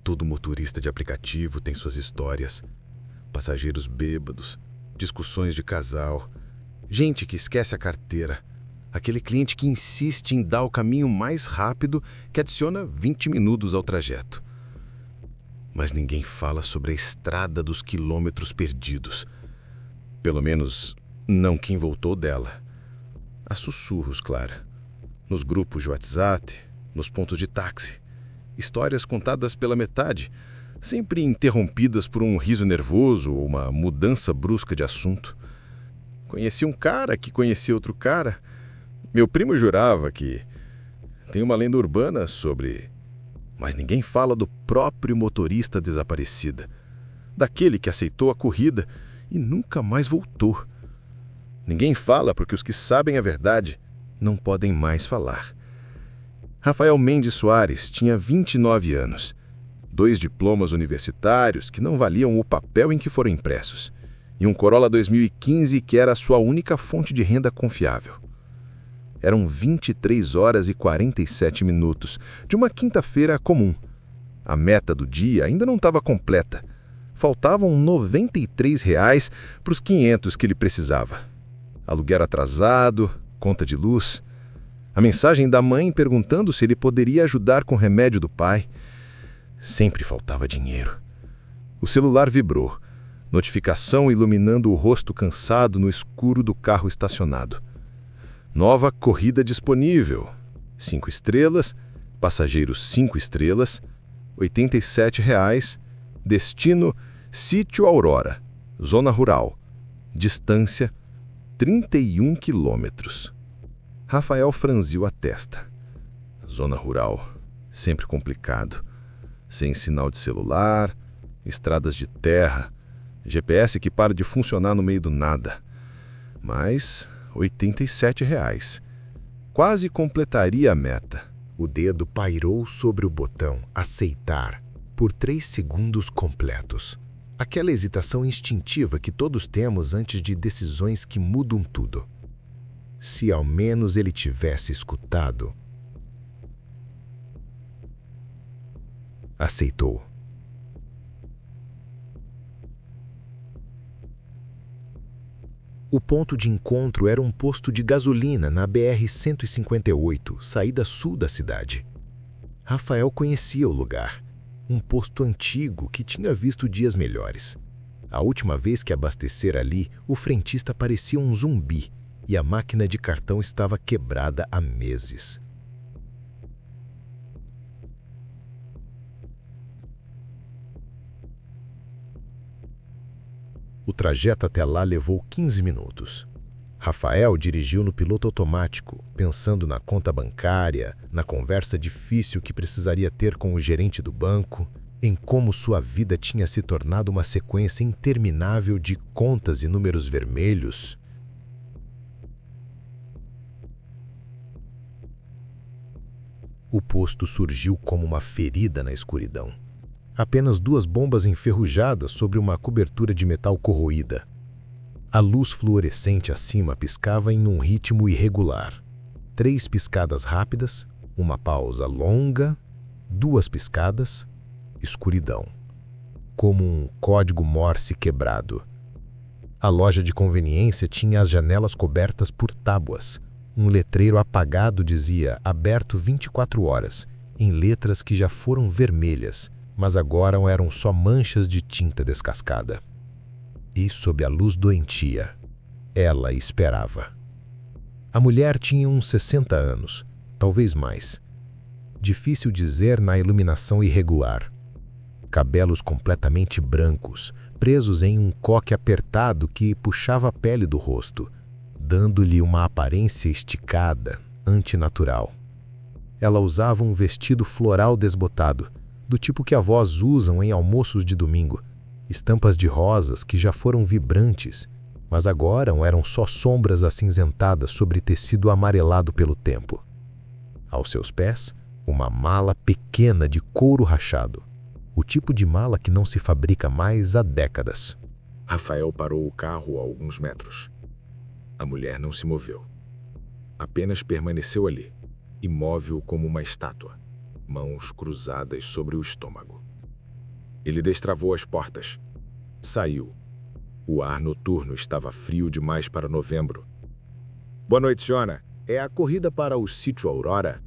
Todo motorista de aplicativo tem suas histórias. Passageiros bêbados, discussões de casal, gente que esquece a carteira, aquele cliente que insiste em dar o caminho mais rápido que adiciona 20 minutos ao trajeto. Mas ninguém fala sobre a estrada dos quilômetros perdidos. Pelo menos, não quem voltou dela. Há sussurros, claro. Nos grupos de WhatsApp, nos pontos de táxi. Histórias contadas pela metade, sempre interrompidas por um riso nervoso ou uma mudança brusca de assunto. Conheci um cara que conhecia outro cara. Meu primo jurava que tem uma lenda urbana sobre... Mas ninguém fala do próprio motorista desaparecida. Daquele que aceitou a corrida e nunca mais voltou. Ninguém fala porque os que sabem a verdade não podem mais falar. Rafael Mendes Soares tinha 29 anos. 2 diplomas universitários que não valiam o papel em que foram impressos. E um Corolla 2015 que era a sua única fonte de renda confiável. Eram 23 horas e 47 minutos de uma quinta-feira comum. A meta do dia ainda não estava completa. Faltavam R$ 93 para os 500 que ele precisava. Aluguel atrasado, conta de luz. A mensagem da mãe perguntando se ele poderia ajudar com o remédio do pai. Sempre faltava dinheiro. O celular vibrou. Notificação iluminando o rosto cansado no escuro do carro estacionado. Nova corrida disponível. 5 estrelas, passageiros 5 estrelas, R$ 87. Destino Sítio Aurora, zona rural. Distância 31 quilômetros. Rafael franziu a testa. Zona rural, sempre complicado. Sem sinal de celular, estradas de terra, GPS que para de funcionar no meio do nada. Mas R$ 87. Quase completaria a meta. O dedo pairou sobre o botão aceitar por 3 segundos completos. Aquela hesitação instintiva que todos temos antes de decisões que mudam tudo. Se ao menos ele tivesse escutado. Aceitou. O ponto de encontro era um posto de gasolina na BR-158, saída sul da cidade. Rafael conhecia o lugar. Um posto antigo que tinha visto dias melhores. A última vez que abastecera ali, o frentista parecia um zumbi e a máquina de cartão estava quebrada há meses. O trajeto até lá levou 15 minutos. Rafael dirigiu no piloto automático, pensando na conta bancária, na conversa difícil que precisaria ter com o gerente do banco, em como sua vida tinha se tornado uma sequência interminável de contas e números vermelhos. O posto surgiu como uma ferida na escuridão. Apenas 2 bombas enferrujadas sobre uma cobertura de metal corroída. A luz fluorescente acima piscava em um ritmo irregular. 3 piscadas rápidas, uma pausa longa, 2 piscadas, escuridão. Como um código Morse quebrado. A loja de conveniência tinha as janelas cobertas por tábuas. Um letreiro apagado dizia aberto 24 horas, em letras que já foram vermelhas, mas agora eram só manchas de tinta descascada. E sob a luz doentia, ela esperava. A mulher tinha uns 60 anos, talvez mais. Difícil dizer na iluminação irregular. Cabelos completamente brancos, presos em um coque apertado que puxava a pele do rosto, dando-lhe uma aparência esticada, antinatural. Ela usava um vestido floral desbotado, do tipo que avós usam em almoços de domingo, estampas de rosas que já foram vibrantes, mas agora eram só sombras acinzentadas sobre tecido amarelado pelo tempo. Aos seus pés, uma mala pequena de couro rachado, o tipo de mala que não se fabrica mais há décadas. Rafael parou o carro a alguns metros. A mulher não se moveu. Apenas permaneceu ali, imóvel como uma estátua, mãos cruzadas sobre o estômago. Ele destravou as portas. Saiu. O ar noturno estava frio demais para novembro. Boa noite, Jonah. É a corrida para o sítio Aurora?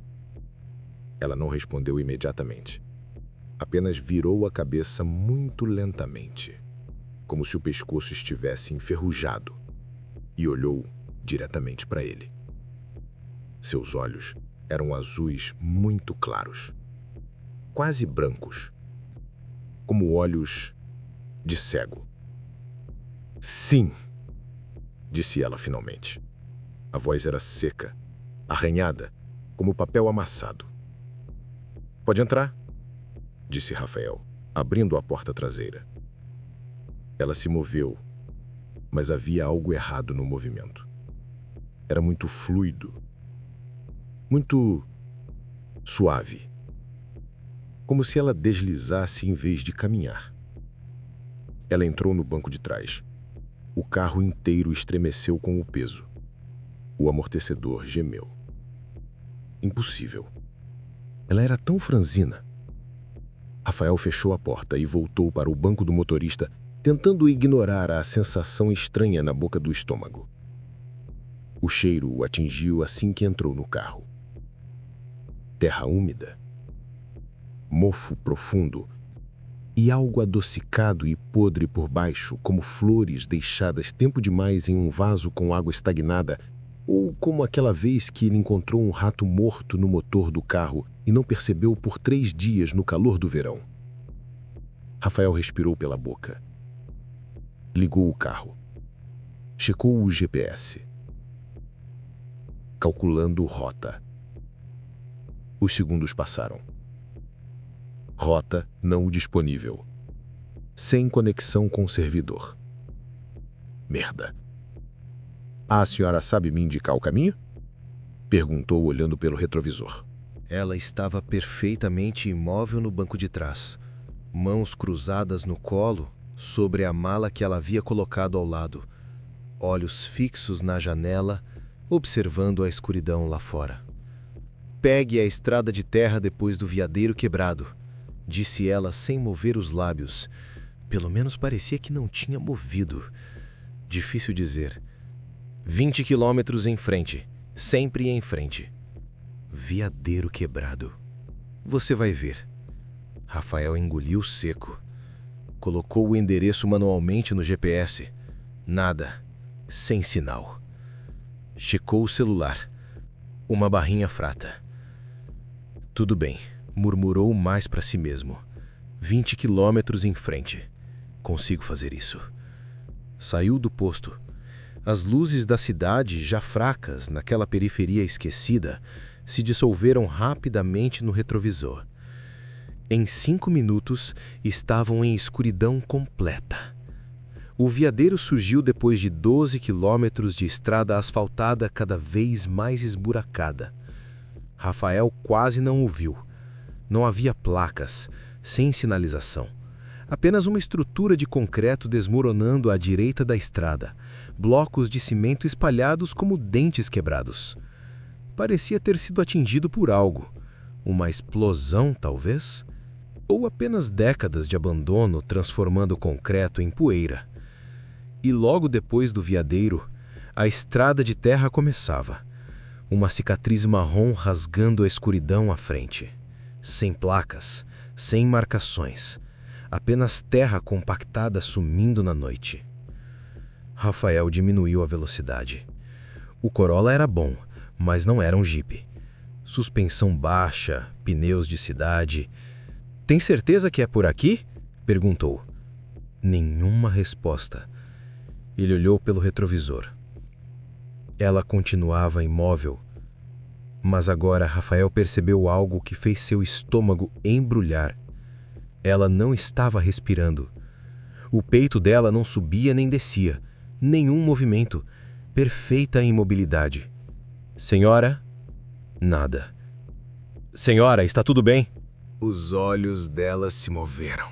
Ela não respondeu imediatamente. Apenas virou a cabeça muito lentamente, como se o pescoço estivesse enferrujado, e olhou diretamente para ele. Seus olhos eram azuis muito claros, quase brancos, como olhos de cego. Sim, disse ela finalmente. A voz era seca, arranhada, como papel amassado. Pode entrar, disse Rafael, abrindo a porta traseira. Ela se moveu, mas havia algo errado no movimento. Era muito fluido, muito suave, como se ela deslizasse em vez de caminhar. Ela entrou no banco de trás. O carro inteiro estremeceu com o peso. O amortecedor gemeu. Impossível. Ela era tão franzina. Rafael fechou a porta e voltou para o banco do motorista, tentando ignorar a sensação estranha na boca do estômago. O cheiro o atingiu assim que entrou no carro. Terra úmida, mofo profundo e algo adocicado e podre por baixo, como flores deixadas tempo demais em um vaso com água estagnada, ou como aquela vez que ele encontrou um rato morto no motor do carro e não percebeu por 3 dias no calor do verão. Rafael respirou pela boca. Ligou o carro. Checou o GPS. Calculando rota. Os segundos passaram. Rota não disponível. Sem conexão com o servidor. Merda. A senhora sabe me indicar o caminho? Perguntou olhando pelo retrovisor. Ela estava perfeitamente imóvel no banco de trás, mãos cruzadas no colo sobre a mala que ela havia colocado ao lado, olhos fixos na janela, observando a escuridão lá fora. Pegue a estrada de terra depois do viadeiro quebrado, disse ela sem mover os lábios. Pelo menos parecia que não tinha movido. Difícil dizer. 20 quilômetros em frente, sempre em frente. Viadeiro quebrado. Você vai ver. Rafael engoliu seco. Colocou o endereço manualmente no GPS. Nada. Sem sinal. Checou o celular. Uma barrinha frata. Tudo bem, murmurou mais para si mesmo. 20 quilômetros em frente. Consigo fazer isso. Saiu do posto. As luzes da cidade, já fracas naquela periferia esquecida, se dissolveram rapidamente no retrovisor. Em 5 minutos, estavam em escuridão completa. O viadeiro surgiu depois de 12 quilômetros de estrada asfaltada cada vez mais esburacada. Rafael quase não o viu. Não havia placas, sem sinalização. Apenas uma estrutura de concreto desmoronando à direita da estrada, blocos de cimento espalhados como dentes quebrados. Parecia ter sido atingido por algo. Uma explosão, talvez? Ou apenas décadas de abandono transformando o concreto em poeira. E logo depois do viadeiro, a estrada de terra começava. Uma cicatriz marrom rasgando a escuridão à frente. Sem placas, sem marcações. Apenas terra compactada sumindo na noite. Rafael diminuiu a velocidade. O Corolla era bom, mas não era um Jeep. Suspensão baixa, pneus de cidade. Tem certeza que é por aqui? Perguntou. Nenhuma resposta. Ele olhou pelo retrovisor. Ela continuava imóvel, mas agora Rafael percebeu algo que fez seu estômago embrulhar. Ela não estava respirando. O peito dela não subia nem descia. Nenhum movimento. Perfeita imobilidade. Senhora? Nada. Senhora, está tudo bem? Os olhos dela se moveram.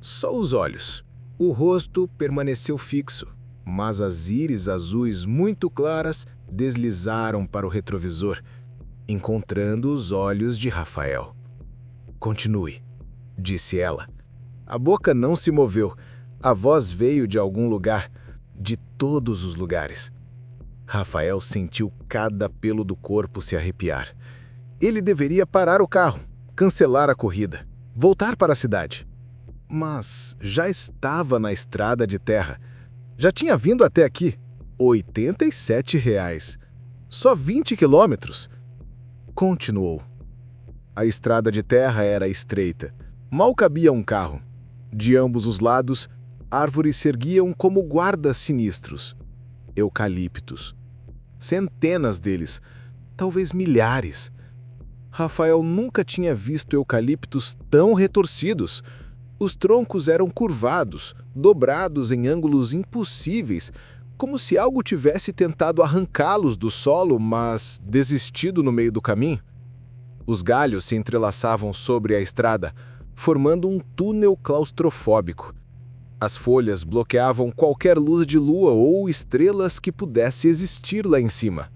Só os olhos. O rosto permaneceu fixo, mas as íris azuis muito claras deslizaram para o retrovisor, encontrando os olhos de Rafael. Continue, disse ela. A boca não se moveu. A voz veio de algum lugar, de todos os lugares. Rafael sentiu cada pelo do corpo se arrepiar. Ele deveria parar o carro, cancelar a corrida, voltar para a cidade. Mas já estava na estrada de terra. Já tinha vindo até aqui. R$ 87. Só 20 quilômetros. Continuou. A estrada de terra era estreita. Mal cabia um carro. De ambos os lados, árvores se erguiam como guardas sinistros. Eucaliptos. Centenas deles, talvez milhares. Rafael nunca tinha visto eucaliptos tão retorcidos. Os troncos eram curvados, dobrados em ângulos impossíveis, como se algo tivesse tentado arrancá-los do solo, mas desistido no meio do caminho. Os galhos se entrelaçavam sobre a estrada, formando um túnel claustrofóbico. As folhas bloqueavam qualquer luz de lua ou estrelas que pudesse existir lá em cima.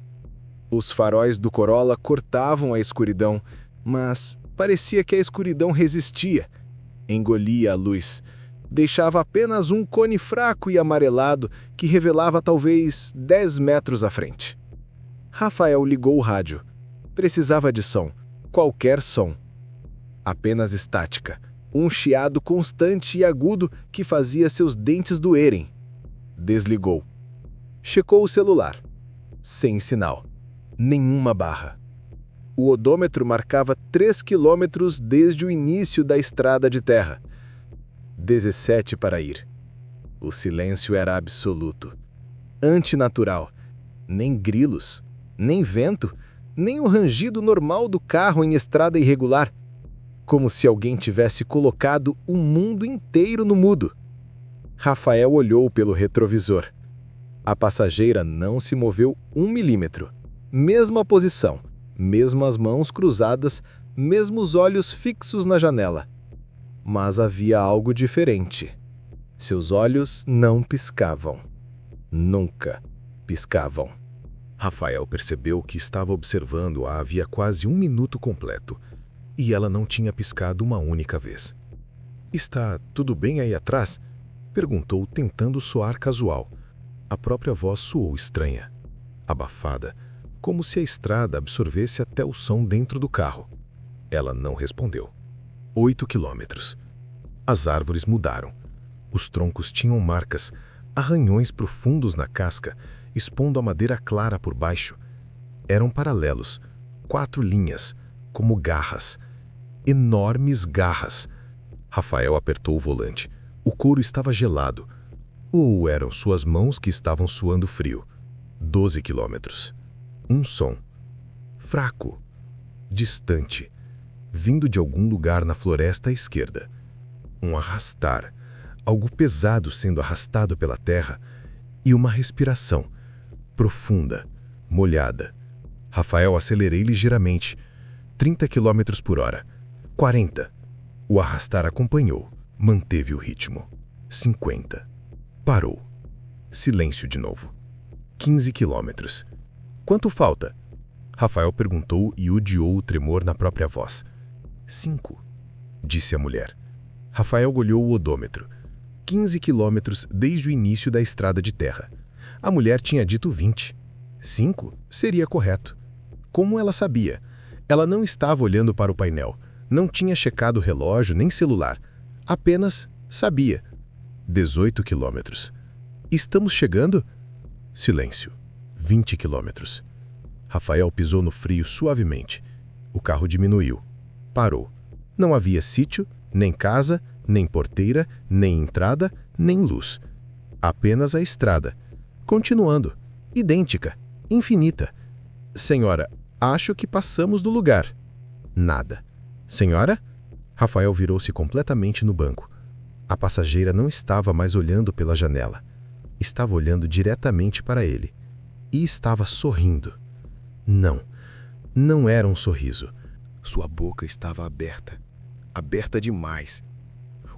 Os faróis do Corolla cortavam a escuridão, mas parecia que a escuridão resistia. Engolia a luz. Deixava apenas um cone fraco e amarelado que revelava talvez 10 metros à frente. Rafael ligou o rádio. Precisava de som. Qualquer som. Apenas estática. Um chiado constante e agudo que fazia seus dentes doerem. Desligou. Checou o celular. Sem sinal. Nenhuma barra. O odômetro marcava 3 quilômetros desde o início da estrada de terra. 17 para ir. O silêncio era absoluto. Antinatural. Nem grilos, nem vento, nem o rangido normal do carro em estrada irregular. Como se alguém tivesse colocado o mundo inteiro no mudo. Rafael olhou pelo retrovisor. A passageira não se moveu 1 milímetro. Mesma posição, mesmas mãos cruzadas, mesmos olhos fixos na janela. Mas havia algo diferente. Seus olhos não piscavam. Nunca piscavam. Rafael percebeu que estava observando-a havia quase 1 minuto completo, e ela não tinha piscado uma única vez. "Está tudo bem aí atrás?" perguntou, tentando soar casual. A própria voz soou estranha, abafada, como se a estrada absorvesse até o som dentro do carro. Ela não respondeu. 8 quilômetros. As árvores mudaram. Os troncos tinham marcas, arranhões profundos na casca, expondo a madeira clara por baixo. Eram paralelos, 4 linhas, como garras. Enormes garras. Rafael apertou o volante. O couro estava gelado. Ou eram suas mãos que estavam suando frio. 12 quilômetros. Um som. Fraco. Distante. Vindo de algum lugar na floresta à esquerda. Um arrastar. Algo pesado sendo arrastado pela terra. E uma respiração. Profunda. Molhada. Rafael acelerei ligeiramente. 30 quilômetros por hora. 40. O arrastar acompanhou. Manteve o ritmo. 50. Parou. Silêncio de novo. 15 quilômetros. Quanto falta? Rafael perguntou e odiou o tremor na própria voz. 5, disse a mulher. Rafael olhou o odômetro. 15 quilômetros desde o início da estrada de terra. A mulher tinha dito 20. 5 seria correto. Como ela sabia? Ela não estava olhando para o painel. Não tinha checado o relógio nem celular. Apenas sabia. 18 quilômetros. Estamos chegando? Silêncio. 20 quilômetros. Rafael pisou no frio suavemente. O carro diminuiu. Parou. Não havia sítio, nem casa, nem porteira, nem entrada, nem luz. Apenas a estrada. Continuando. Idêntica. Infinita. Senhora, acho que passamos do lugar. Nada. Senhora? Rafael virou-se completamente no banco. A passageira não estava mais olhando pela janela. Estava olhando diretamente para ele. E estava sorrindo. Não, não era um sorriso. Sua boca estava aberta. Aberta demais.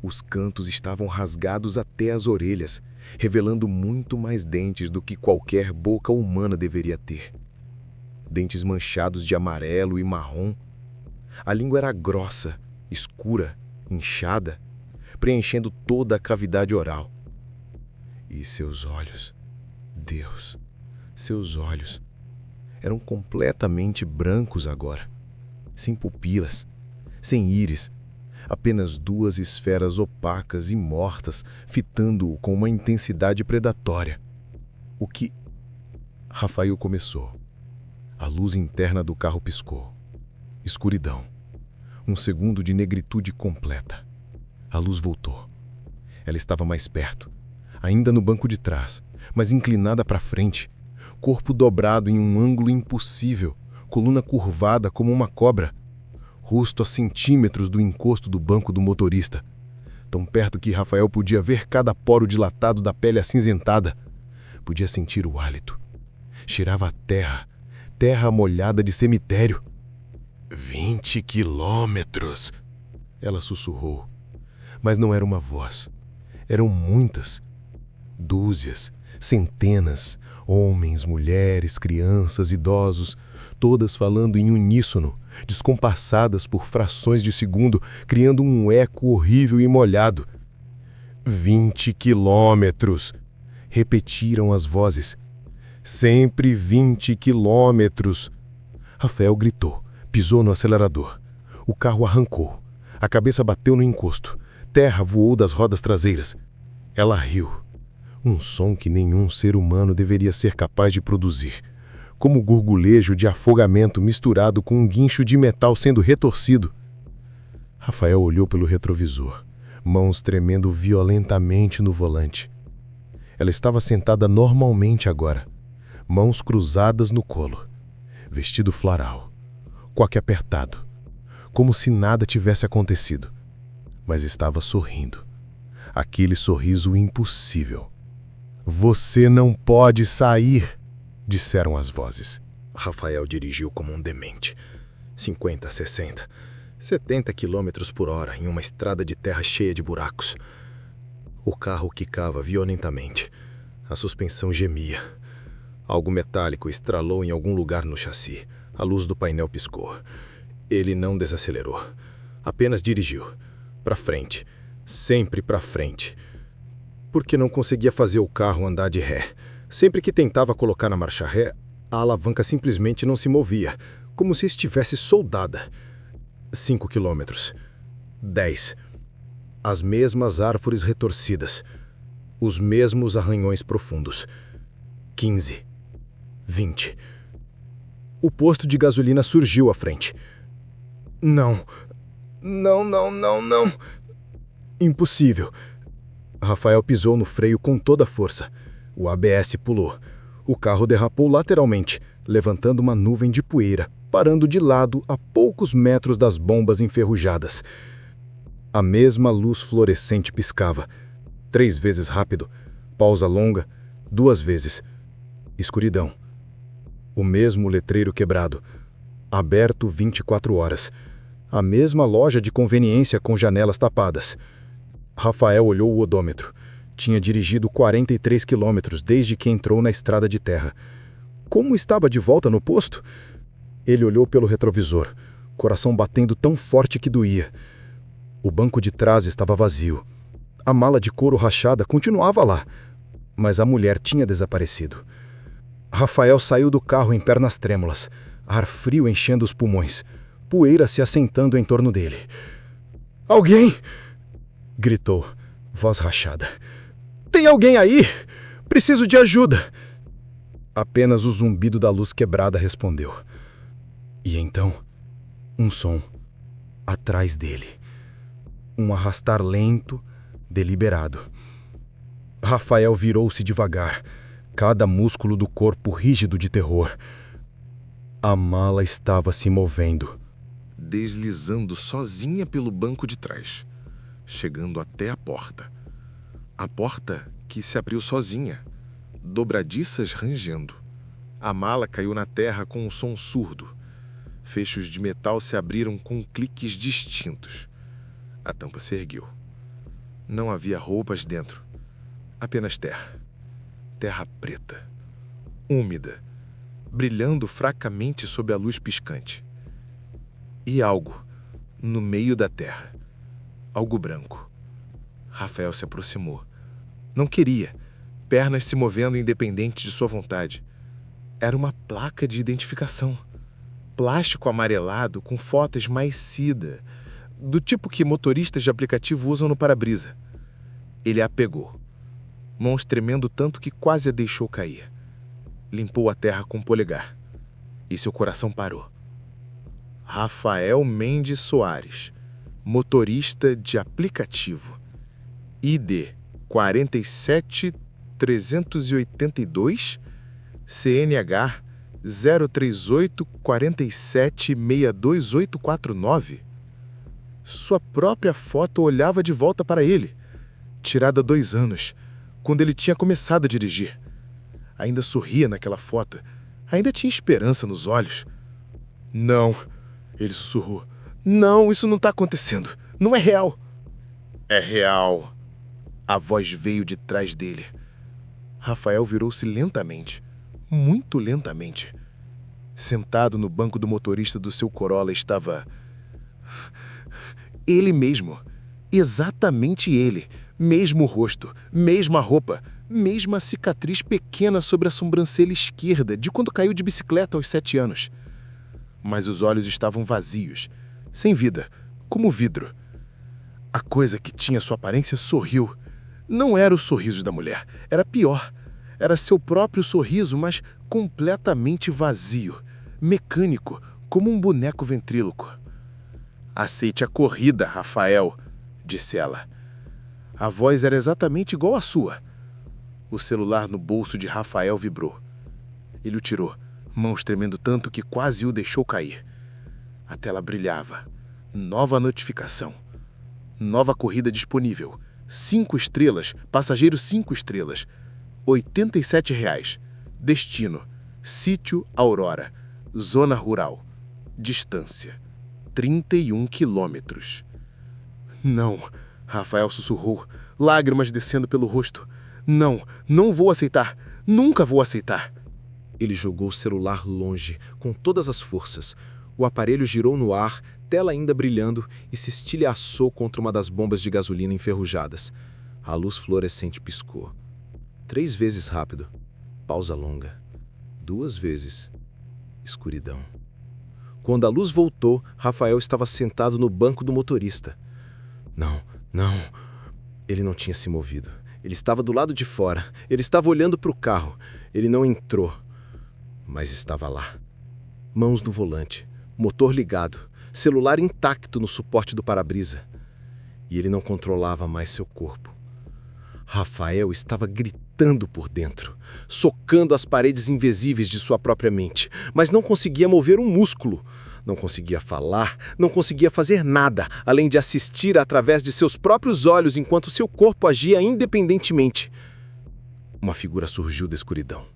Os cantos estavam rasgados até as orelhas, revelando muito mais dentes do que qualquer boca humana deveria ter. Dentes manchados de amarelo e marrom. A língua era grossa, escura, inchada. preenchendo toda a cavidade oral. E seus olhos, Deus, seus olhos, eram completamente brancos agora, sem pupilas, sem íris, apenas duas esferas opacas e mortas fitando-o com uma intensidade predatória. O que... Rafael começou. A luz interna do carro piscou. Escuridão. Um segundo de negritude completa. A luz voltou. Ela estava mais perto, ainda no banco de trás, mas inclinada para frente, corpo dobrado em um ângulo impossível, coluna curvada como uma cobra, rosto a centímetros do encosto do banco do motorista, tão perto que Rafael podia ver cada poro dilatado da pele acinzentada. Podia sentir o hálito. Cheirava a terra, terra molhada de cemitério. 20 quilômetros! Ela sussurrou. Mas não era uma voz. Eram muitas. Dúzias, centenas, homens, mulheres, crianças, idosos, todas falando em uníssono, descompassadas por frações de segundo, criando um eco horrível e molhado. 20 quilômetros! Repetiram as vozes. Sempre 20 quilômetros! Rafael gritou, pisou no acelerador. O carro arrancou. A cabeça bateu no encosto. Terra voou das rodas traseiras. Ela riu. Um som que nenhum ser humano deveria ser capaz de produzir. Como o gurgulejo de afogamento misturado com um guincho de metal sendo retorcido. Rafael olhou pelo retrovisor, mãos tremendo violentamente no volante. Ela estava sentada normalmente agora, mãos cruzadas no colo, vestido floral, coque apertado, como se nada tivesse acontecido, mas estava sorrindo. Aquele sorriso impossível. "Você não pode sair", disseram as vozes. Rafael dirigiu como um demente. 50, 60, 70 quilômetros por hora em uma estrada de terra cheia de buracos. O carro quicava violentamente. A suspensão gemia. Algo metálico estralou em algum lugar no chassi. A luz do painel piscou. Ele não desacelerou. Apenas dirigiu. Para frente. Sempre para frente. Porque não conseguia fazer o carro andar de ré. Sempre que tentava colocar na marcha ré, a alavanca simplesmente não se movia, como se estivesse soldada. 5 quilômetros. 10. As mesmas árvores retorcidas. Os mesmos arranhões profundos. 15. 20. O posto de gasolina surgiu à frente. Não. Não, não, não, não. Impossível. Rafael pisou no freio com toda a força. O ABS pulou. O carro derrapou lateralmente, levantando uma nuvem de poeira, parando de lado a poucos metros das bombas enferrujadas. A mesma luz fluorescente piscava. 3 vezes rápido. Pausa longa. 2 vezes. Escuridão. O mesmo letreiro quebrado. Aberto 24 horas. A mesma loja de conveniência com janelas tapadas. Rafael olhou o odômetro. Tinha dirigido 43 quilômetros desde que entrou na estrada de terra. Como estava de volta no posto? Ele olhou pelo retrovisor, coração batendo tão forte que doía. O banco de trás estava vazio. A mala de couro rachada continuava lá, mas a mulher tinha desaparecido. Rafael saiu do carro em pernas trêmulas, ar frio enchendo os pulmões, poeira se assentando em torno dele. "Alguém!" gritou, voz rachada. "Tem alguém aí? Preciso de ajuda!" Apenas o zumbido da luz quebrada respondeu. E então, um som atrás dele. Um arrastar lento, deliberado. Rafael virou-se devagar, cada músculo do corpo rígido de terror. A mala estava se movendo. Deslizando sozinha pelo banco de trás, chegando até a porta. A porta que se abriu sozinha, dobradiças rangendo. A mala caiu na terra com um som surdo. Fechos de metal se abriram com cliques distintos. A tampa se ergueu. Não havia roupas dentro. Apenas terra. Terra preta, úmida, brilhando fracamente sob a luz piscante. E algo no meio da terra. Algo branco. Rafael se aproximou. Não queria, pernas se movendo independente de sua vontade. Era uma placa de identificação. Plástico amarelado com fotos maicida, do tipo que motoristas de aplicativo usam no para-brisa. Ele a pegou, mãos tremendo tanto que quase a deixou cair. Limpou a terra com o polegar. E seu coração parou. Rafael Mendes Soares, motorista de aplicativo. ID 47382, CNH 03847628449. Sua própria foto olhava de volta para ele, tirada há 2 anos, quando ele tinha começado a dirigir. Ainda sorria naquela foto, ainda tinha esperança nos olhos. Não, ele sussurrou. Não, isso não está acontecendo. Não é real. É real. A voz veio de trás dele. Rafael virou-se lentamente, muito lentamente. Sentado no banco do motorista do seu Corolla estava ele mesmo. Exatamente ele. Mesmo rosto, mesma roupa, mesma cicatriz pequena sobre a sobrancelha esquerda de quando caiu de bicicleta aos 7 anos. Mas os olhos estavam vazios, sem vida, como vidro. A coisa que tinha sua aparência sorriu. Não era o sorriso da mulher, era pior. Era seu próprio sorriso, mas completamente vazio, mecânico, como um boneco ventríloco. Aceite a corrida, Rafael, disse ela. A voz era exatamente igual à sua. O celular no bolso de Rafael vibrou. Ele o tirou, mãos tremendo tanto que quase o deixou cair. A tela brilhava. Nova notificação. Nova corrida disponível. 5 estrelas, passageiro 5 estrelas. R$ 87. Destino: Sítio Aurora, zona rural. Distância: 31 quilômetros. Não, Rafael sussurrou, lágrimas descendo pelo rosto. Não, não vou aceitar. Nunca vou aceitar. Ele jogou o celular longe, com todas as forças. O aparelho girou no ar, tela ainda brilhando, e se estilhaçou contra uma das bombas de gasolina enferrujadas. A luz fluorescente piscou. 3 vezes rápido. Pausa longa. 2 vezes. Escuridão. Quando a luz voltou, Rafael estava sentado no banco do motorista. Não. Ele não tinha se movido. Ele estava do lado de fora. Ele estava olhando para o carro. Ele não entrou. Mas estava lá. Mãos no volante. Motor ligado. Celular intacto no suporte do para-brisa. E ele não controlava mais seu corpo. Rafael estava gritando por dentro, socando as paredes invisíveis de sua própria mente, mas não conseguia mover um músculo. Não conseguia falar, não conseguia fazer nada, além de assistir através de seus próprios olhos enquanto seu corpo agia independentemente. Uma figura surgiu da escuridão.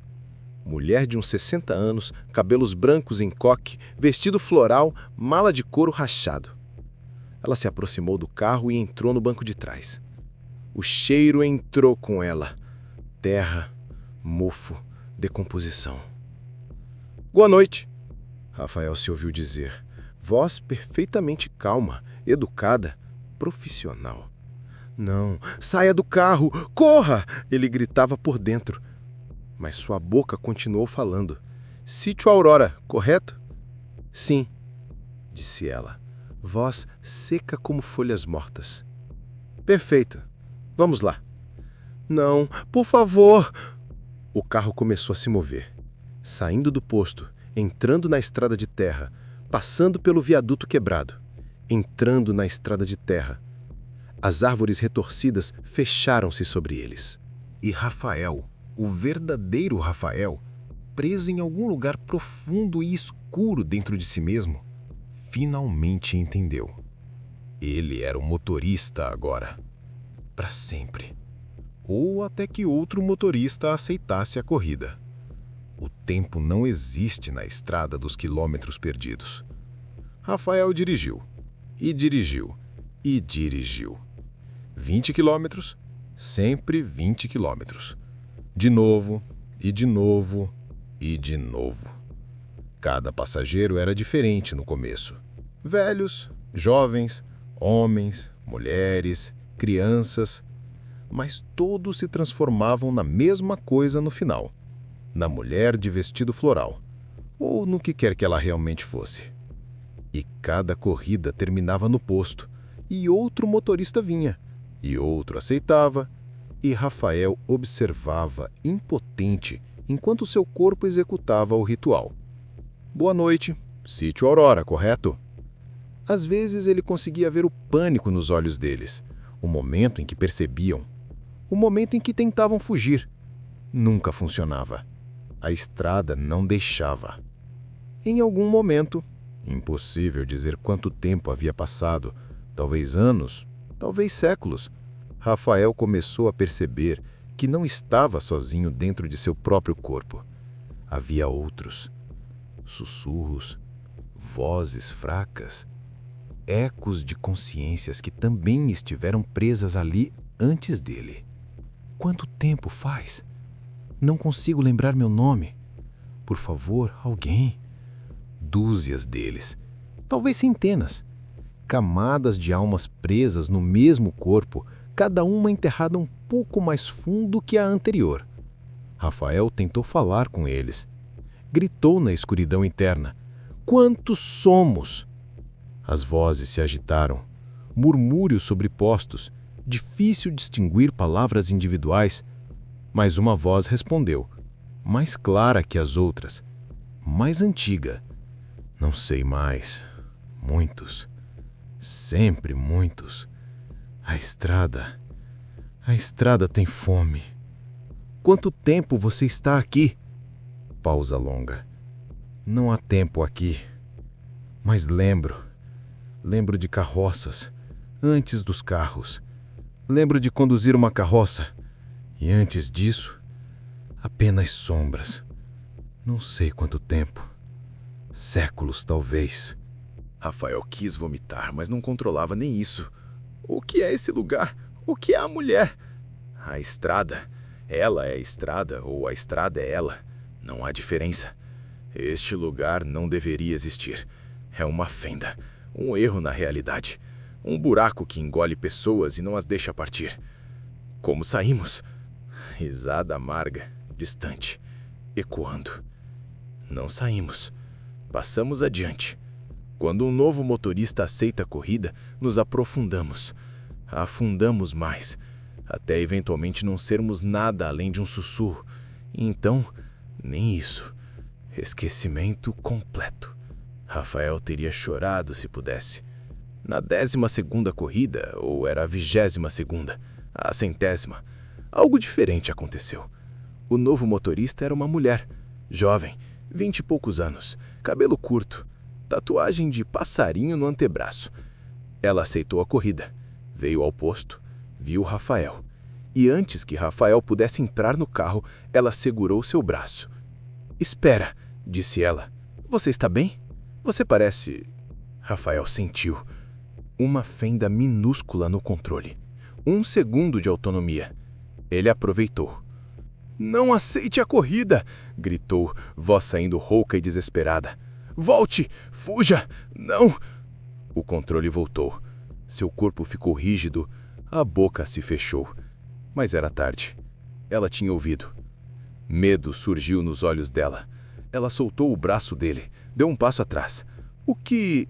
Mulher de uns 60 anos, cabelos brancos em coque, vestido floral, mala de couro rachado. Ela se aproximou do carro e entrou no banco de trás. O cheiro entrou com ela. Terra, mofo, decomposição. Boa noite, Rafael se ouviu dizer. Voz perfeitamente calma, educada, profissional. Não, saia do carro, corra! Ele gritava por dentro. Mas sua boca continuou falando. Sítio Aurora, correto? Sim, disse ela, voz seca como folhas mortas. Perfeito. Vamos lá. Não, por favor. O carro começou a se mover, saindo do posto, entrando na estrada de terra, passando pelo viaduto quebrado, entrando na estrada de terra. As árvores retorcidas fecharam-se sobre eles. E Rafael, o verdadeiro Rafael, preso em algum lugar profundo e escuro dentro de si mesmo, finalmente entendeu. Ele era o motorista agora. Para sempre. Ou até que outro motorista aceitasse a corrida. O tempo não existe na estrada dos quilômetros perdidos. Rafael dirigiu. E dirigiu. E dirigiu. 20 quilômetros, sempre 20 quilômetros. De novo, e de novo, e de novo. Cada passageiro era diferente no começo. Velhos, jovens, homens, mulheres, crianças, mas todos se transformavam na mesma coisa no final, na mulher de vestido floral, ou no que quer que ela realmente fosse. E cada corrida terminava no posto, e outro motorista vinha, e outro aceitava, e Rafael observava impotente enquanto seu corpo executava o ritual. Boa noite, Sítio Aurora, correto? Às vezes ele conseguia ver o pânico nos olhos deles, o momento em que percebiam, o momento em que tentavam fugir. Nunca funcionava. A estrada não deixava. Em algum momento, impossível dizer quanto tempo havia passado, talvez anos, talvez séculos, Rafael começou a perceber que não estava sozinho dentro de seu próprio corpo. Havia outros. Sussurros, vozes fracas, ecos de consciências que também estiveram presas ali antes dele. Quanto tempo faz? Não consigo lembrar meu nome. Por favor, alguém. Dúzias deles, talvez centenas. Camadas de almas presas no mesmo corpo, cada uma enterrada um pouco mais fundo que a anterior. Rafael tentou falar com eles. Gritou na escuridão interna. Quantos somos? As vozes se agitaram. Murmúrios sobrepostos. Difícil distinguir palavras individuais. Mas uma voz respondeu, mais clara que as outras, mais antiga. Não sei mais. Muitos. Sempre muitos. A estrada tem fome. Quanto tempo você está aqui? Pausa longa. Não há tempo aqui. Mas lembro de carroças, antes dos carros. Lembro de conduzir uma carroça. E antes disso, apenas sombras. Não sei quanto tempo. Séculos, talvez. Rafael quis vomitar, mas não controlava nem isso. O que é esse lugar? O que é a mulher? A estrada. Ela é a estrada ou a estrada é ela. Não há diferença. Este lugar não deveria existir. É uma fenda, um erro na realidade. Um buraco que engole pessoas e não as deixa partir. Como saímos? Risada amarga, distante, ecoando. Não saímos. Passamos adiante. Quando um novo motorista aceita a corrida, nos aprofundamos. Afundamos mais, até eventualmente não sermos nada além de um sussurro. E então, nem isso. Esquecimento completo. Rafael teria chorado se pudesse. Na 12ª corrida, ou era a 22ª, a 100ª, algo diferente aconteceu. O novo motorista era uma mulher, jovem, 20 e poucos anos, cabelo curto, tatuagem de passarinho no antebraço. Ela aceitou a corrida, veio ao posto, viu Rafael. E antes que Rafael pudesse entrar no carro, ela segurou seu braço. Espera, disse ela. Você está bem? Você parece... Rafael sentiu. Uma fenda minúscula no controle. 1 segundo de autonomia. Ele aproveitou. Não aceite a corrida! Gritou, voz saindo rouca e desesperada. Volte! Fuja! Não! O controle voltou. Seu corpo ficou rígido, a boca se fechou. Mas era tarde. Ela tinha ouvido. Medo surgiu nos olhos dela. Ela soltou o braço dele, deu um passo atrás. O que...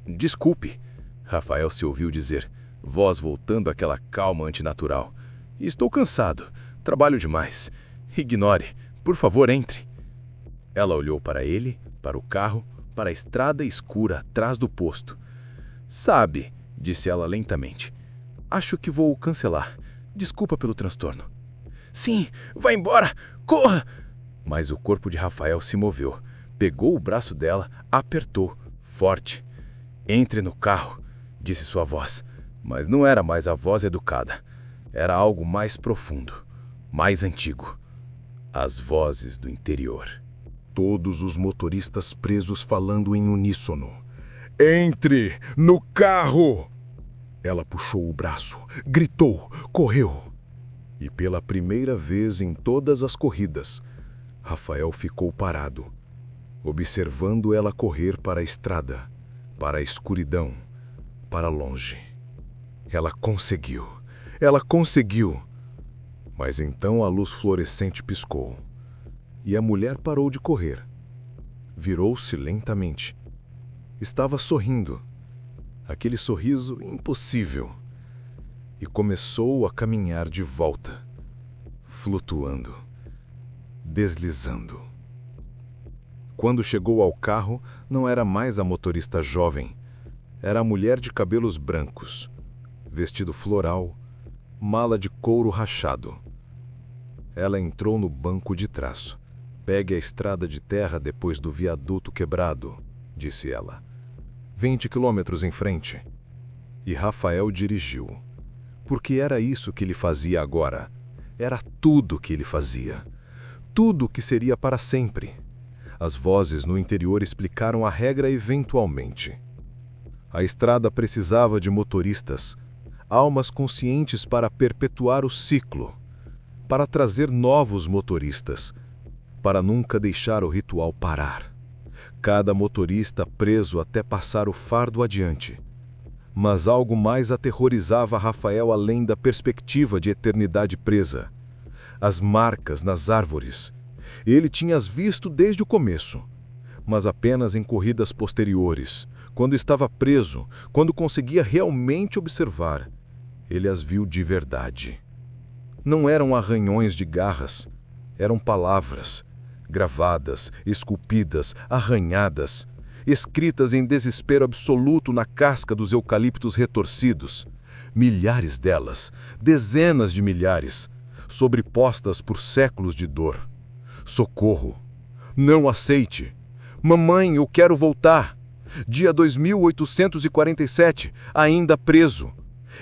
Desculpe, Rafael se ouviu dizer, voz voltando àquela calma antinatural. Estou cansado, trabalho demais. Ignore, por favor, entre. Ela olhou para ele, para o carro, para a estrada escura atrás do posto. Sabe, disse ela lentamente, acho que vou cancelar. Desculpa pelo transtorno. Sim, vá embora, corra! Mas o corpo de Rafael se moveu, pegou o braço dela, apertou, forte. Entre no carro, disse sua voz, mas não era mais a voz educada. Era algo mais profundo, mais antigo. As vozes do interior. Todos os motoristas presos falando em uníssono. Entre no carro! Ela puxou o braço, gritou, correu. E pela primeira vez em todas as corridas, Rafael ficou parado, observando ela correr para a estrada, para a escuridão, para longe. Ela conseguiu. Mas então a luz fluorescente piscou e a mulher parou de correr. Virou-se lentamente. Estava sorrindo, aquele sorriso impossível, e começou a caminhar de volta, flutuando, deslizando. Quando chegou ao carro, não era mais a motorista jovem, era a mulher de cabelos brancos, vestido floral, mala de couro rachado. Ela entrou no banco de trás. Pegue a estrada de terra depois do viaduto quebrado, disse ela. 20 quilômetros em frente. E Rafael dirigiu. Porque era isso que ele fazia agora. Era tudo que ele fazia. Tudo que seria para sempre. As vozes no interior explicaram a regra eventualmente. A estrada precisava de motoristas, almas conscientes para perpetuar o ciclo, para trazer novos motoristas, para nunca deixar o ritual parar. Cada motorista preso até passar o fardo adiante. Mas algo mais aterrorizava Rafael além da perspectiva de eternidade presa. As marcas nas árvores. Ele tinha as visto desde o começo, mas apenas em corridas posteriores, quando estava preso, quando conseguia realmente observar. Ele as viu de verdade. Não eram arranhões de garras, eram palavras, gravadas, esculpidas, arranhadas, escritas em desespero absoluto na casca dos eucaliptos retorcidos. Milhares delas, dezenas de milhares, sobrepostas por séculos de dor. Socorro! Não aceite! Mamãe, eu quero voltar! Dia 2847, ainda preso.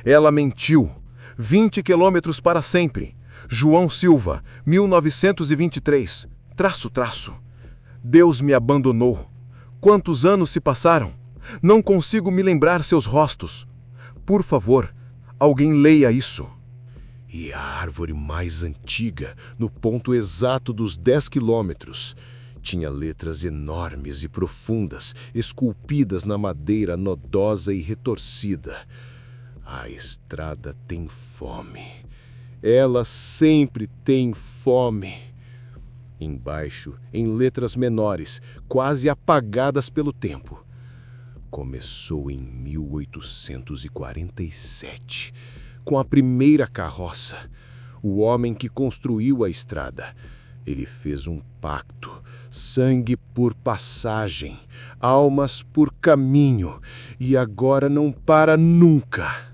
Ela mentiu. 20 quilômetros para sempre. João Silva, 1923. Traço. Deus me abandonou. Quantos anos se passaram? Não consigo me lembrar seus rostos. Por favor, alguém leia isso. E a árvore mais antiga, no ponto exato dos 10 quilômetros, tinha letras enormes e profundas, esculpidas na madeira nodosa e retorcida. A estrada tem fome. Ela sempre tem fome. Embaixo, em letras menores, quase apagadas pelo tempo. Começou em 1847, com a primeira carroça. O homem que construiu a estrada. Ele fez um pacto, sangue por passagem, almas por caminho, e agora não para nunca.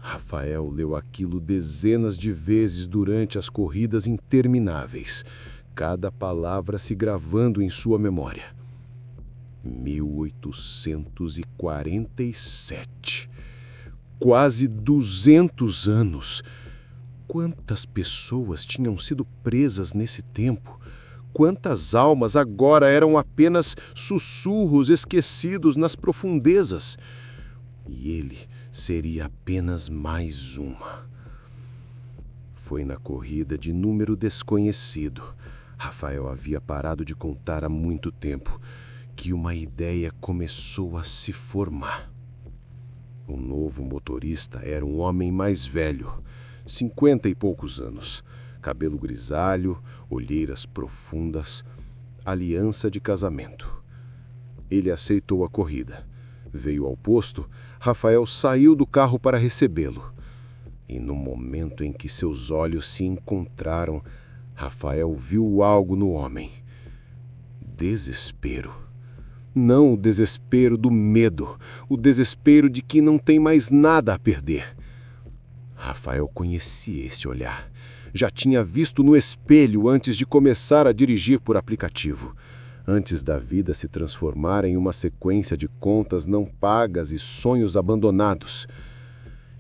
Rafael leu aquilo dezenas de vezes durante as corridas intermináveis, cada palavra se gravando em sua memória. 1847. Quase 200 anos. Quantas pessoas tinham sido presas nesse tempo? Quantas almas agora eram apenas sussurros esquecidos nas profundezas? E ele seria apenas mais uma. Foi na corrida de número desconhecido. Rafael havia parado de contar há muito tempo, que uma ideia começou a se formar. O novo motorista era um homem mais velho, 50 e poucos anos, cabelo grisalho, olheiras profundas, aliança de casamento. Ele aceitou a corrida. Veio ao posto, Rafael saiu do carro para recebê-lo. E no momento em que seus olhos se encontraram, Rafael viu algo no homem. Desespero. Não o desespero do medo, o desespero de que não tem mais nada a perder. Rafael conhecia esse olhar. Já tinha visto no espelho antes de começar a dirigir por aplicativo. Antes da vida se transformar em uma sequência de contas não pagas e sonhos abandonados.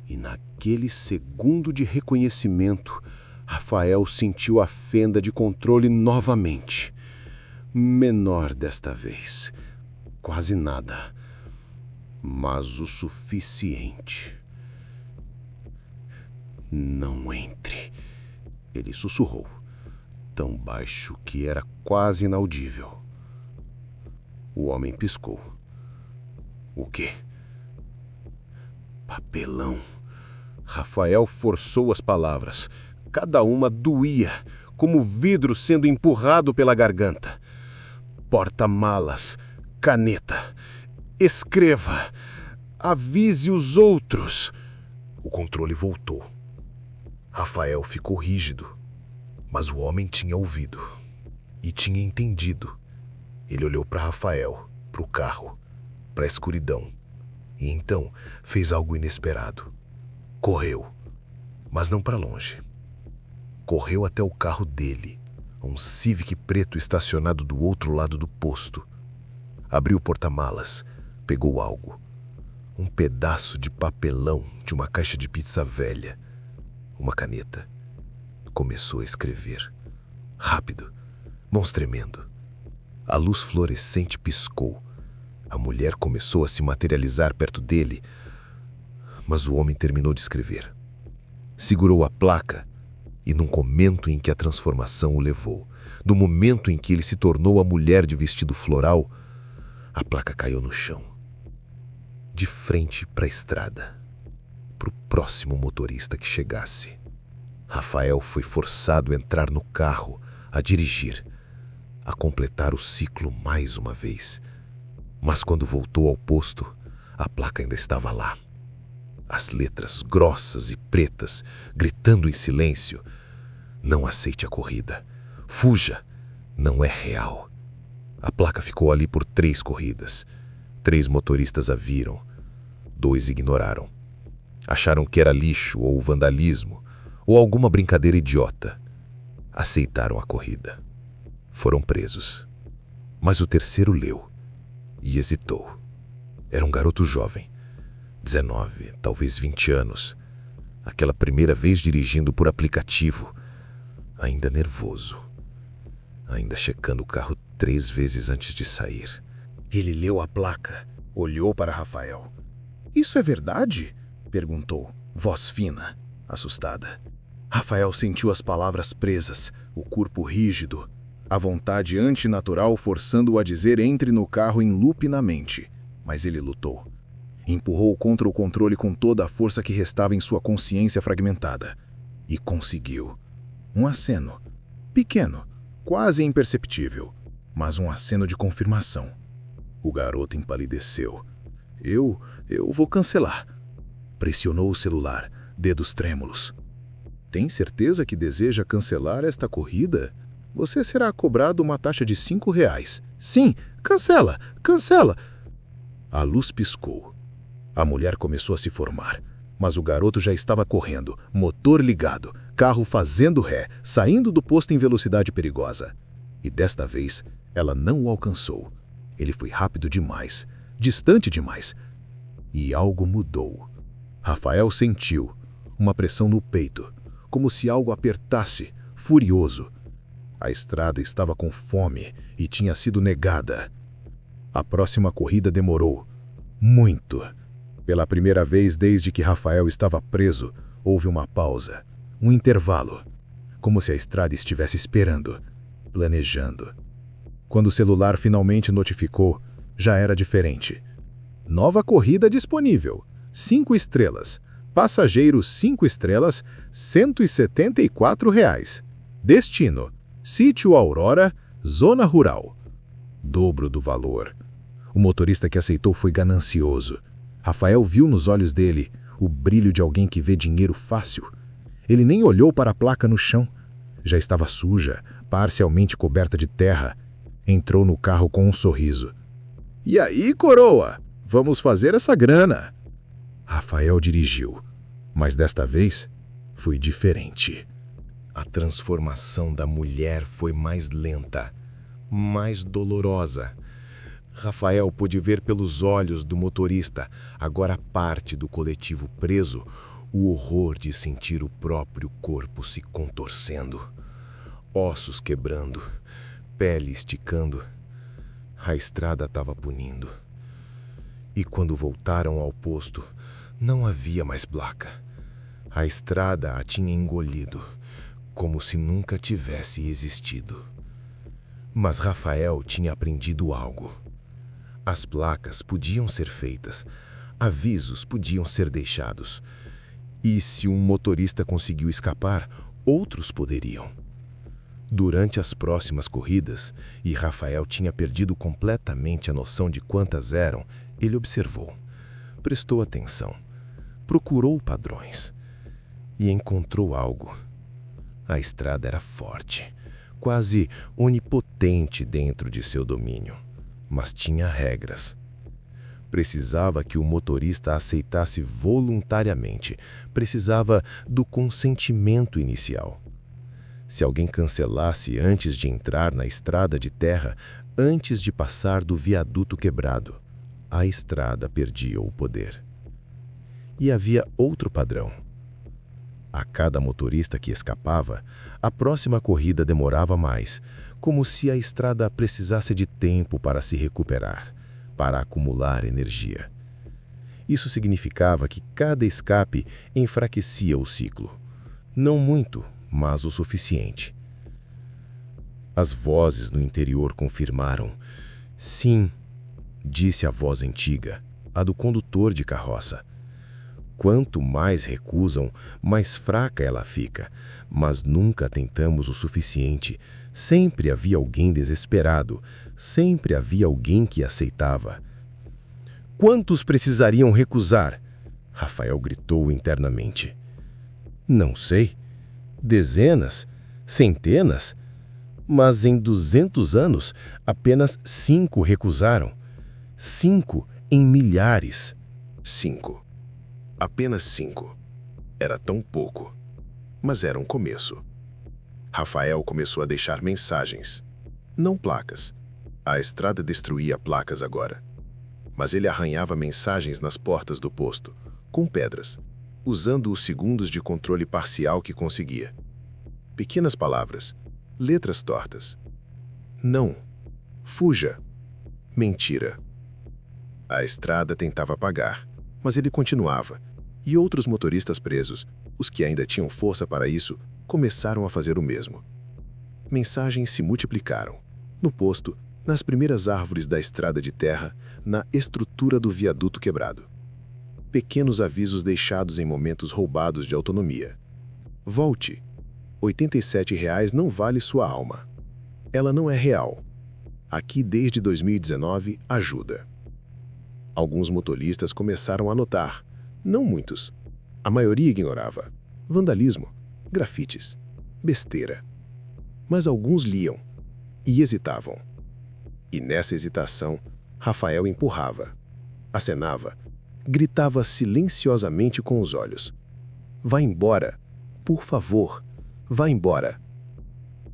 E naquele segundo de reconhecimento, Rafael sentiu a fenda de controle novamente. Menor desta vez. Quase nada. Mas o suficiente. Não entre. Ele sussurrou, tão baixo que era quase inaudível. O homem piscou. O quê? Papelão. Rafael forçou as palavras. Cada uma doía, como vidro sendo empurrado pela garganta. Porta-malas, caneta, escreva, avise os outros. O controle voltou. Rafael ficou rígido, mas o homem tinha ouvido e tinha entendido. Ele olhou para Rafael, para o carro, para a escuridão, e então fez algo inesperado. Correu, mas não para longe. Correu até o carro dele, um Civic preto estacionado do outro lado do posto. Abriu o porta-malas, pegou algo. Um pedaço de papelão de uma caixa de pizza velha. Uma caneta. Começou a escrever. Rápido, mãos tremendo. A luz fluorescente piscou. A mulher começou a se materializar perto dele, mas o homem terminou de escrever. Segurou a placa e, num momento em que a transformação o levou, no momento em que ele se tornou a mulher de vestido floral, a placa caiu no chão. De frente para a estrada, para o próximo motorista que chegasse. Rafael foi forçado a entrar no carro, a dirigir, a completar o ciclo mais uma vez. Mas quando voltou ao posto, a placa ainda estava lá. As letras grossas e pretas, gritando em silêncio: não aceite a corrida. Fuja, não é real. A placa ficou ali por 3 corridas. 3 motoristas a viram. 2 ignoraram. Acharam que era lixo ou vandalismo, ou alguma brincadeira idiota. Aceitaram a corrida. Foram presos. Mas o terceiro leu e hesitou. Era um garoto jovem, 19, talvez 20 anos. Aquela primeira vez dirigindo por aplicativo. Ainda nervoso. Ainda checando o carro 3 vezes antes de sair. Ele leu a placa, olhou para Rafael. "Isso é verdade?" perguntou, voz fina, assustada. Rafael sentiu as palavras presas, o corpo rígido, a vontade antinatural forçando-o a dizer entre no carro em loop na mente. Mas ele lutou. Empurrou contra o controle com toda a força que restava em sua consciência fragmentada. E conseguiu. Um aceno. Pequeno, quase imperceptível, mas um aceno de confirmação. O garoto empalideceu. Eu vou cancelar." Pressionou o celular, dedos trêmulos. "Tem certeza que deseja cancelar esta corrida? Você será cobrado uma taxa de R$ 5. Sim, cancela, cancela." A luz piscou. A mulher começou a se formar, mas o garoto já estava correndo, motor ligado, carro fazendo ré, saindo do posto em velocidade perigosa. E desta vez, ela não o alcançou. Ele foi rápido demais, distante demais. E algo mudou. Rafael sentiu uma pressão no peito, como se algo apertasse, furioso. A estrada estava com fome e tinha sido negada. A próxima corrida demorou. Muito. Pela primeira vez desde que Rafael estava preso, houve uma pausa, um intervalo, como se a estrada estivesse esperando, planejando. Quando o celular finalmente notificou, já era diferente. "Nova corrida disponível. 5 estrelas. Passageiro 5 estrelas, R$ 174. Destino: Sítio Aurora, Zona Rural." Dobro do valor. O motorista que aceitou foi ganancioso. Rafael viu nos olhos dele o brilho de alguém que vê dinheiro fácil. Ele nem olhou para a placa no chão. Já estava suja, parcialmente coberta de terra. Entrou no carro com um sorriso. "E aí, coroa? Vamos fazer essa grana." Rafael dirigiu, mas desta vez foi diferente. A transformação da mulher foi mais lenta, mais dolorosa. Rafael pôde ver pelos olhos do motorista, agora parte do coletivo preso, o horror de sentir o próprio corpo se contorcendo. Ossos quebrando, pele esticando. A estrada estava punindo. E quando voltaram ao posto, não havia mais placa. A estrada a tinha engolido, como se nunca tivesse existido. Mas Rafael tinha aprendido algo. As placas podiam ser feitas, avisos podiam ser deixados. E se um motorista conseguiu escapar, outros poderiam. Durante as próximas corridas, e Rafael tinha perdido completamente a noção de quantas eram, ele observou, prestou atenção, procurou padrões e encontrou algo. A estrada era forte, quase onipotente dentro de seu domínio, mas tinha regras. Precisava que o motorista aceitasse voluntariamente, precisava do consentimento inicial. Se alguém cancelasse antes de entrar na estrada de terra, antes de passar do viaduto quebrado, a estrada perdia o poder. E havia outro padrão. A cada motorista que escapava, a próxima corrida demorava mais, como se a estrada precisasse de tempo para se recuperar, para acumular energia. Isso significava que cada escape enfraquecia o ciclo. Não muito, mas o suficiente. As vozes no interior confirmaram. Sim, disse a voz antiga, a do condutor de carroça. Quanto mais recusam, mais fraca ela fica, mas nunca tentamos o suficiente. Sempre havia alguém desesperado, sempre havia alguém que aceitava. Quantos precisariam recusar? Rafael gritou internamente. Não sei. Dezenas? Centenas? Mas em 200 anos, apenas 5 recusaram. 5 em milhares. 5. Apenas 5. Era tão pouco. Mas era um começo. Rafael começou a deixar mensagens. Não placas. A estrada destruía placas agora. Mas ele arranhava mensagens nas portas do posto, com pedras, usando os segundos de controle parcial que conseguia. Pequenas palavras, letras tortas. Não. Fuja. Mentira. A estrada tentava apagar, mas ele continuava, e outros motoristas presos, os que ainda tinham força para isso, começaram a fazer o mesmo. Mensagens se multiplicaram, no posto, nas primeiras árvores da estrada de terra, na estrutura do viaduto quebrado. Pequenos avisos deixados em momentos roubados de autonomia. Volte. R$ 87,00 não vale sua alma. Ela não é real. Aqui desde 2019, ajuda. Alguns motoristas começaram a notar, não muitos. A maioria ignorava. Vandalismo, grafites, besteira. Mas alguns liam e hesitavam. E nessa hesitação, Rafael empurrava, acenava, gritava silenciosamente com os olhos. Vá embora, por favor, vá embora.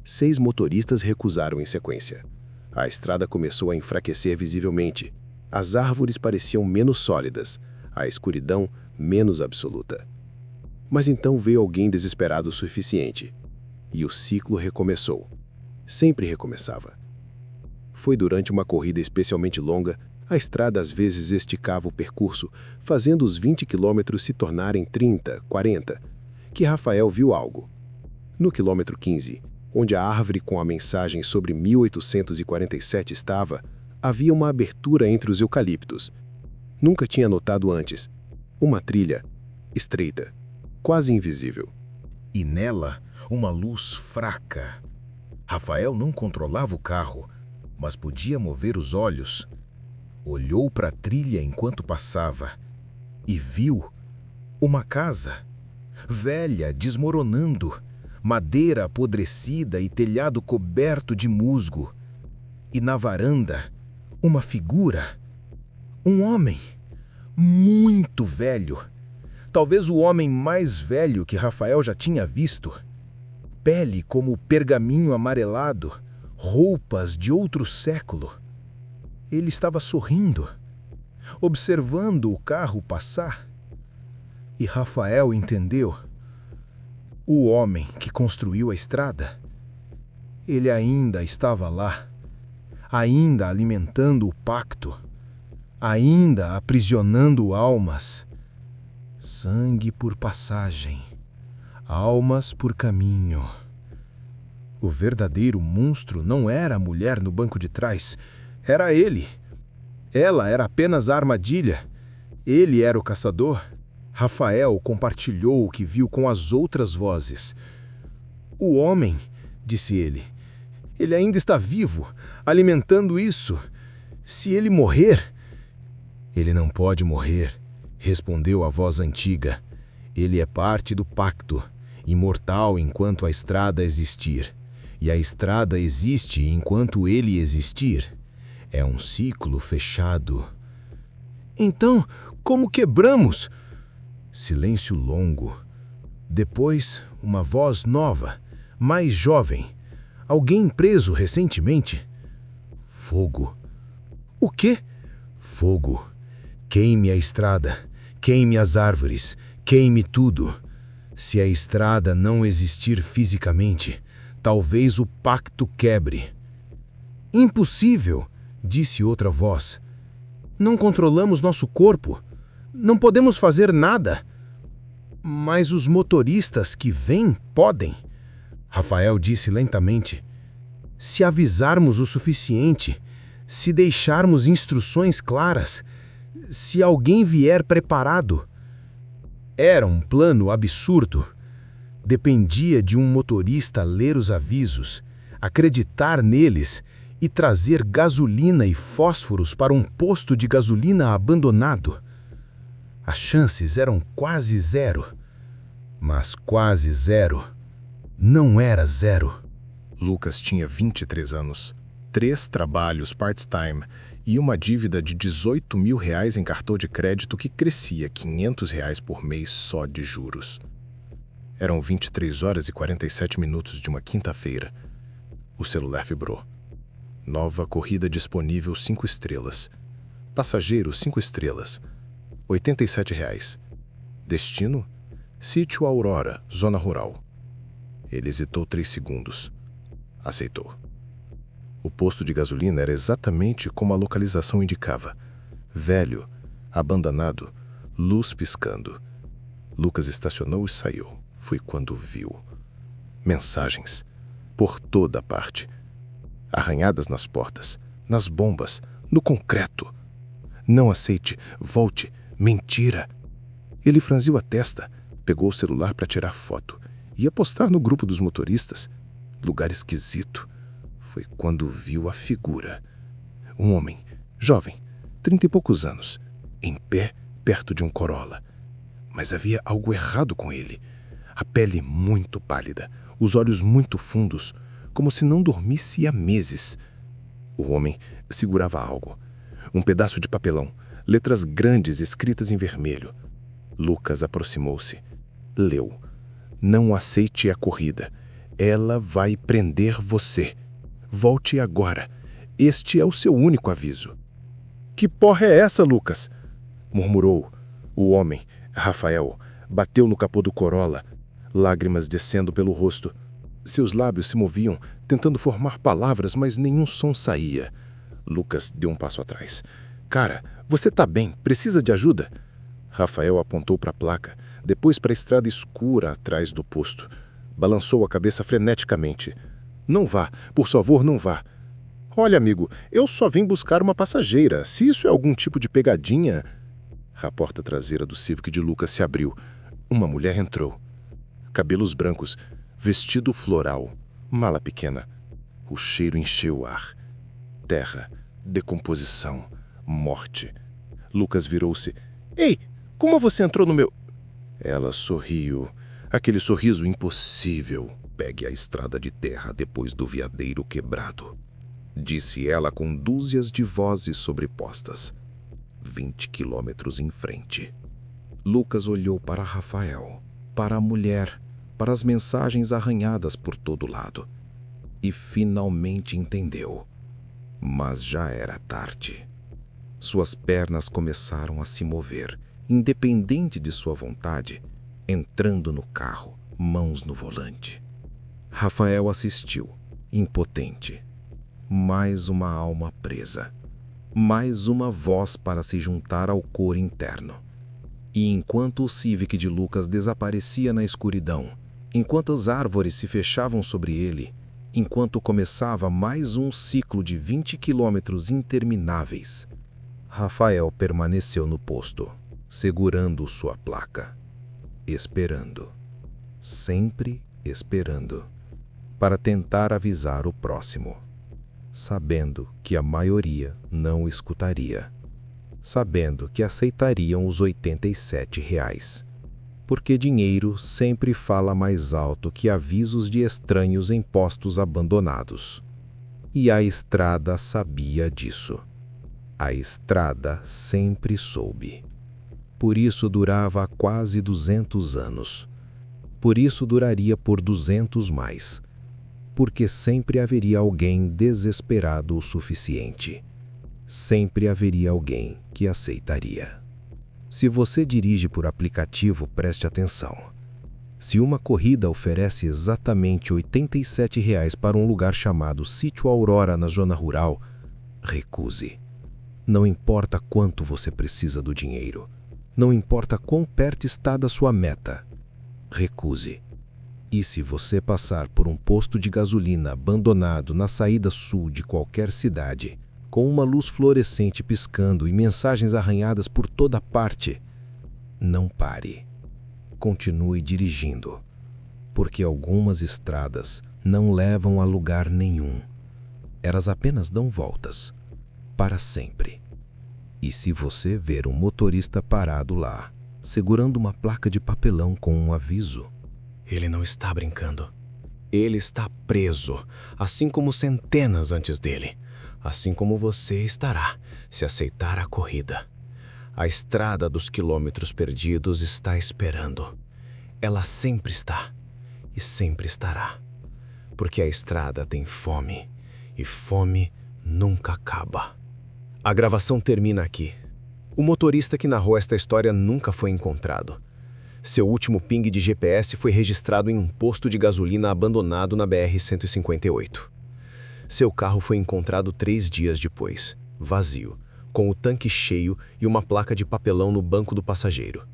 6 motoristas recusaram em sequência. A estrada começou a enfraquecer visivelmente. As árvores pareciam menos sólidas, a escuridão menos absoluta. Mas então veio alguém desesperado o suficiente. E o ciclo recomeçou. Sempre recomeçava. Foi durante uma corrida especialmente longa, a estrada às vezes esticava o percurso, fazendo os 20 quilômetros se tornarem 30, 40, que Rafael viu algo. No quilômetro 15, onde a árvore com a mensagem sobre 1847 estava, havia uma abertura entre os eucaliptos. Nunca tinha notado antes. Uma trilha, estreita, quase invisível. E nela, uma luz fraca. Rafael não controlava o carro, mas podia mover os olhos. Olhou para a trilha enquanto passava e viu uma casa, velha, desmoronando, madeira apodrecida e telhado coberto de musgo. E na varanda, uma figura, um homem, muito velho, talvez o homem mais velho que Rafael já tinha visto. Pele como pergaminho amarelado, roupas de outro século. Ele estava sorrindo, observando o carro passar. E Rafael entendeu. O homem que construiu a estrada, ele ainda estava lá, ainda alimentando o pacto, ainda aprisionando almas. Sangue por passagem, almas por caminho. O verdadeiro monstro não era a mulher no banco de trás, era ele. Ela era apenas a armadilha. Ele era o caçador. Rafael compartilhou o que viu com as outras vozes. O homem, disse ele. Ele ainda está vivo, alimentando isso. Se ele morrer... Ele não pode morrer, respondeu a voz antiga. Ele é parte do pacto, imortal enquanto a estrada existir. E a estrada existe enquanto ele existir. É um ciclo fechado. Então, como quebramos? Silêncio longo. Depois, uma voz nova, mais jovem. Alguém preso recentemente? Fogo. O quê? Fogo. Queime a estrada, queime as árvores, queime tudo. Se a estrada não existir fisicamente, talvez o pacto quebre. Impossível, disse outra voz. Não controlamos nosso corpo. Não podemos fazer nada. Mas os motoristas que vêm podem. Rafael disse lentamente. Se avisarmos o suficiente, se deixarmos instruções claras, se alguém vier preparado. Era um plano absurdo. Dependia de um motorista ler os avisos, acreditar neles e trazer gasolina e fósforos para um posto de gasolina abandonado. As chances eram quase zero. Mas quase zero não era zero. Lucas tinha 23 anos, 3 trabalhos part-time e uma dívida de R$18 mil em cartão de crédito que crescia R$500 por mês só de juros. Eram 23 horas e 47 minutos de uma quinta-feira. O celular vibrou. Nova corrida disponível 5 estrelas. Passageiro 5 estrelas. R$87. Destino? Sítio Aurora, zona rural. Ele hesitou 3 segundos. Aceitou. O posto de gasolina era exatamente como a localização indicava. Velho, abandonado, luz piscando. Lucas estacionou e saiu. Foi quando viu. Mensagens. Por toda parte. Arranhadas nas portas, nas bombas, no concreto. Não aceite, volte, mentira. Ele franziu a testa, pegou o celular para tirar foto. Ia postar no grupo dos motoristas. Lugar esquisito. Foi quando viu a figura. Um homem, jovem, 30 e poucos anos, em pé, perto de um Corolla. Mas havia algo errado com ele. A pele muito pálida, os olhos muito fundos, como se não dormisse há meses. O homem segurava algo. Um pedaço de papelão, letras grandes escritas em vermelho. Lucas aproximou-se. Leu. Não aceite a corrida. Ela vai prender você. Volte agora. Este é o seu único aviso. Que porra é essa, Lucas? Murmurou. O homem, Rafael, bateu no capô do Corolla, lágrimas descendo pelo rosto. Seus lábios se moviam, tentando formar palavras, mas nenhum som saía. Lucas deu um passo atrás. Cara, você tá bem? Precisa de ajuda? Rafael apontou para a placa, depois para a estrada escura atrás do posto. Balançou a cabeça freneticamente. Não vá, por favor, não vá. Olha, amigo, eu só vim buscar uma passageira. Se isso é algum tipo de pegadinha... A porta traseira do Civic de Lucas se abriu. Uma mulher entrou. Cabelos brancos, vestido floral, mala pequena. O cheiro encheu o ar. Terra, decomposição, morte. Lucas virou-se. Ei, como você entrou no meu... Ela sorriu. Aquele sorriso impossível. Pegue a estrada de terra depois do viadeiro quebrado, disse ela com dúzias de vozes sobrepostas. 20 quilômetros em frente. Lucas olhou para Rafael, para a mulher, para as mensagens arranhadas por todo lado. E finalmente entendeu. Mas já era tarde. Suas pernas começaram a se mover, independente de sua vontade, entrando no carro, mãos no volante. Rafael assistiu, impotente. Mais uma alma presa. Mais uma voz para se juntar ao coro interno. E enquanto o Civic de Lucas desaparecia na escuridão, enquanto as árvores se fechavam sobre ele, enquanto começava mais um ciclo de 20 quilômetros intermináveis, Rafael permaneceu no posto, segurando sua placa. Esperando. Sempre esperando. para tentar avisar o próximo, sabendo que a maioria não escutaria, sabendo que aceitariam os R$ 87, porque dinheiro sempre fala mais alto que avisos de estranhos em postos abandonados. E a estrada sabia disso. A estrada sempre soube. Por isso durava há quase 200 anos. Por isso duraria por 200 mais. Porque sempre haveria alguém desesperado o suficiente. Sempre haveria alguém que aceitaria. Se você dirige por aplicativo, preste atenção. Se uma corrida oferece exatamente R$ 87 para um lugar chamado Sítio Aurora na zona rural, recuse. Não importa quanto você precisa do dinheiro. Não importa quão perto está da sua meta. Recuse. E se você passar por um posto de gasolina abandonado na saída sul de qualquer cidade, com uma luz fluorescente piscando e mensagens arranhadas por toda parte, não pare. Continue dirigindo, porque algumas estradas não levam a lugar nenhum. Elas apenas dão voltas, para sempre. E se você ver um motorista parado lá, segurando uma placa de papelão com um aviso, ele não está brincando. Ele está preso, assim como centenas antes dele. Assim como você estará, se aceitar a corrida. A estrada dos quilômetros perdidos está esperando. Ela sempre está e sempre estará. Porque a estrada tem fome e fome nunca acaba. A gravação termina aqui. O motorista que narrou esta história nunca foi encontrado. Seu último ping de GPS foi registrado em um posto de gasolina abandonado na BR-158. Seu carro foi encontrado 3 dias depois, vazio, com o tanque cheio e uma placa de papelão no banco do passageiro.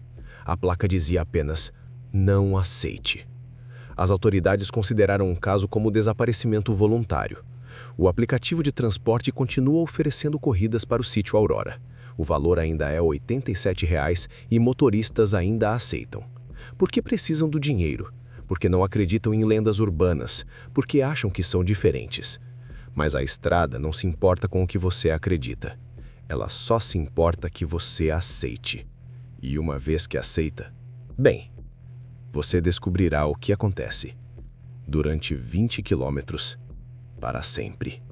A placa dizia apenas, não aceite. As autoridades consideraram o caso como desaparecimento voluntário. O aplicativo de transporte continua oferecendo corridas para o Sítio Aurora. O valor ainda é R$ 87 e motoristas ainda a aceitam. Porque precisam do dinheiro, porque não acreditam em lendas urbanas, porque acham que são diferentes. Mas a estrada não se importa com o que você acredita. Ela só se importa que você aceite. E uma vez que aceita, bem, você descobrirá o que acontece durante 20 quilômetros para sempre.